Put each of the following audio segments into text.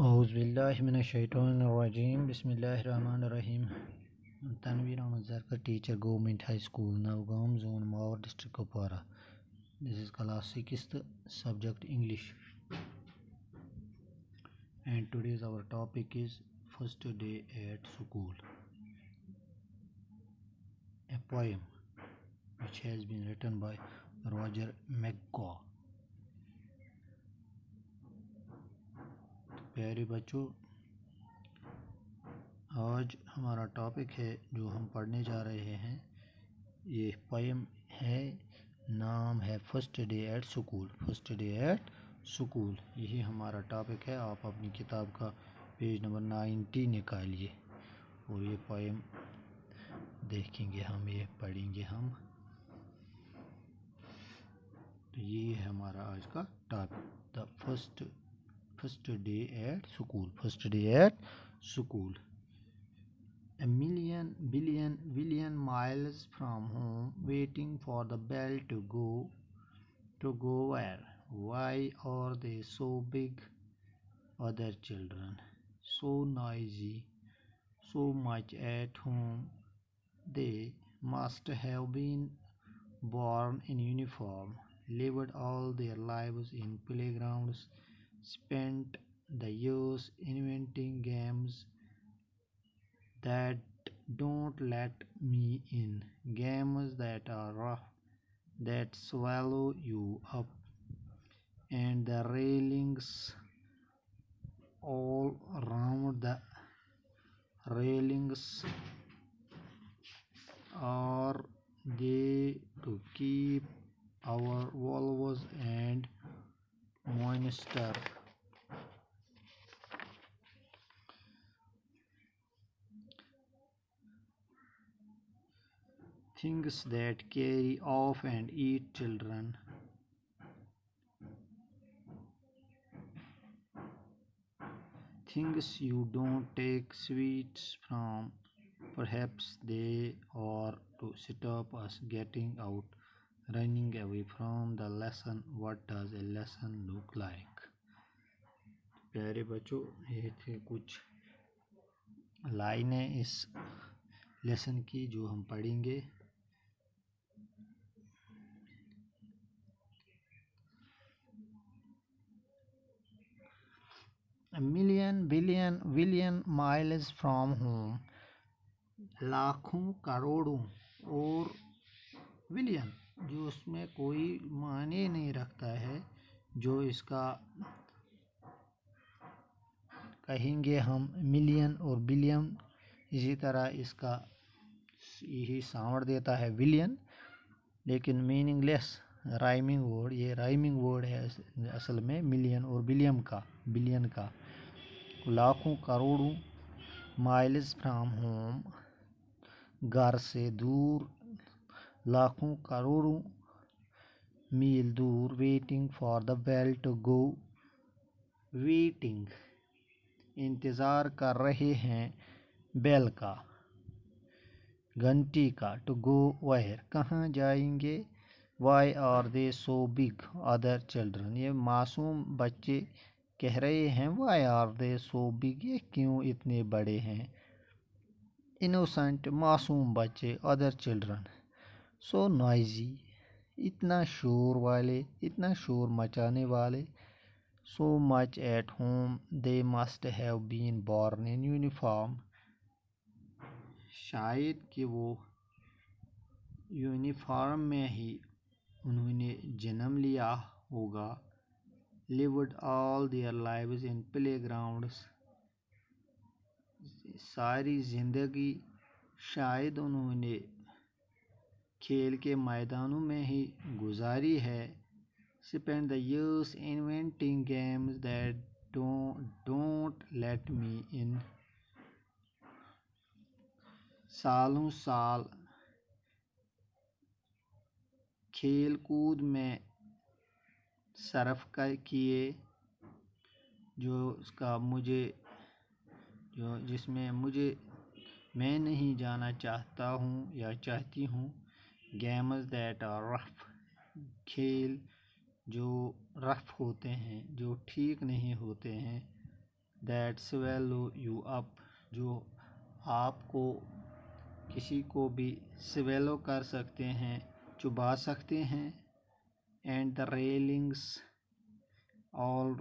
اعوذ باللہ من الشیطان الرجیم بسم اللہ الرحمن الرحیم. Tanveer Ahmad زرکر, teacher, Government High School, Navgam, Zone Mawar, District Kupwara. This is class 6th, subject English. And today's our topic is first day at school. A poem which has been written by Roger McGraw. پیارے بچوں, آج ہمارا topic ہے جو ہم پڑھنے جا رہے ہیں. یہ پوئم ہے, نام ہے first day at school. First day at school, یہی ہمارا ٹاپک ہے. آپ اپنی کتاب کا پیج نمبر 90 نکالیے اور یہ پوئم دیکھیں گے ہم, یہ پڑھیں گے ہم. تو یہ ہے ہمارا آج کا topic, the first day at school. First day at school. A billion miles from home, waiting for the bell to go where? Why are they so big? Other children so noisy, so much at home. They must have been born in uniform, lived all their lives in playgrounds, spent the years inventing games that don't let me in, games that are rough, that swallow you up, and the railings all around. The railings are there to keep our wolves and monster. Things that carry off and eat children. Things you don't take sweets from. Perhaps they are to stop us getting out, running away from the lesson. What does a lesson look like? پیارے بچوں, یہ تھے کچھ لائنیں اس lesson کی جو ہم پڑھیں گے. A billion miles from home. لاکھوں, کروڑوں اور بلین جو اس میں کوئی معنی نہیں رکھتا ہے, جو اس کا کہیں گے ہم ملین اور بلین, اسی طرح اس کا یہی ساؤنڈ دیتا ہے بلین, لیکن میننگ لیس رائمنگ ورڈ. یہ رائمنگ ورڈ ہے اصل میں ملین اور بلین کا. لاکھوں کروڑوں, مائلز فرام ہوم, گھر سے دور, لاکھوں کروڑوں میل دور. Waiting for the bell to go, waiting انتظار کر رہے ہیں بیل کا, گھنٹی کا. ٹو گو ویئر, کہاں جائیں گے. Why are they so big, other children, یہ معصوم بچے کہہ رہے ہیں why are they so big, یہ کیوں اتنے بڑے ہیں. انوسنٹ, معصوم بچے. ادر چلڈرن سو نوائزی, اتنا شور والے, اتنا شور مچانے والے. So much at home, they must have been born in uniform, شاید کہ وہ یونیفارم میں ہی انہوں نے جنم لیا ہوگا. lived all their lives in playgrounds, ساری زندگی شاید انہوں نے کھیل کے میدانوں میں ہی گزاری ہے. spend the years inventing games that don't let me in, سالوں سال کھیل کود میں صرف کیے, جو اس کا جس میں میں نہیں جانا چاہتا ہوں یا چاہتی ہوں. گیمز دیٹ آر رف, کھیل جو رف ہوتے ہیں, جو ٹھیک نہیں ہوتے ہیں. that swallow you up, جو آپ کو کسی کو بھی swallow کر سکتے ہیں، چبا سکتے ہیں. and the railings all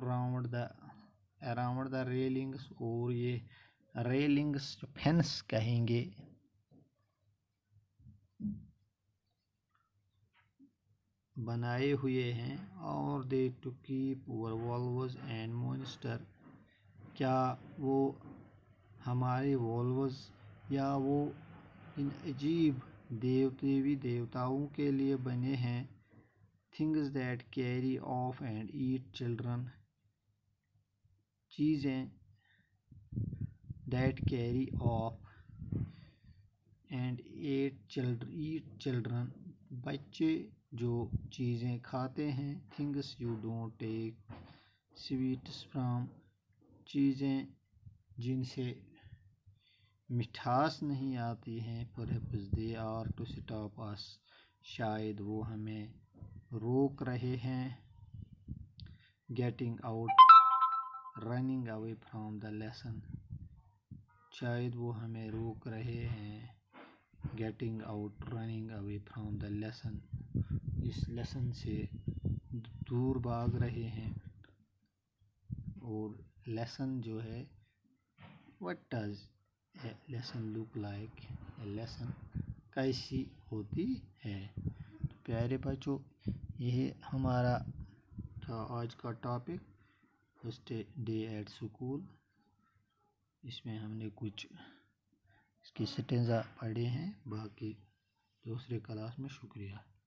around the railings، اور یہ railings جو فینس کہیں گے بنائے ہوئے ہیں. اور they to keep our wolves and monster، کیا وہ ہمارے wolves یا وہ ان عجیب دیوی دیوتاؤں کے لیے بنے ہیں. things that carry off and eat children، چیزیں that carry off and eat children، بچے جو چیزیں کھاتے ہیں. things you don't take sweets from، چیزیں جن سے مٹھاس نہیں آتی ہیں. perhaps they are to stop us، شاید وہ ہمیں روک رہے ہیں. getting out running away from the lesson، شاید وہ ہمیں روک رہے ہیں. getting out running away from the lesson، اس لیسن سے دور بھاگ رہے ہیں. اور لیسن جو ہے what does a lesson look like، lesson کیسی ہوتی ہے. پیارے بچوں، یہ ہمارا تھا آج کا topic first day at school. اس میں ہم نے کچھ اس کی سٹینزا پڑھے ہیں، باقی دوسرے کلاس میں. شکریہ.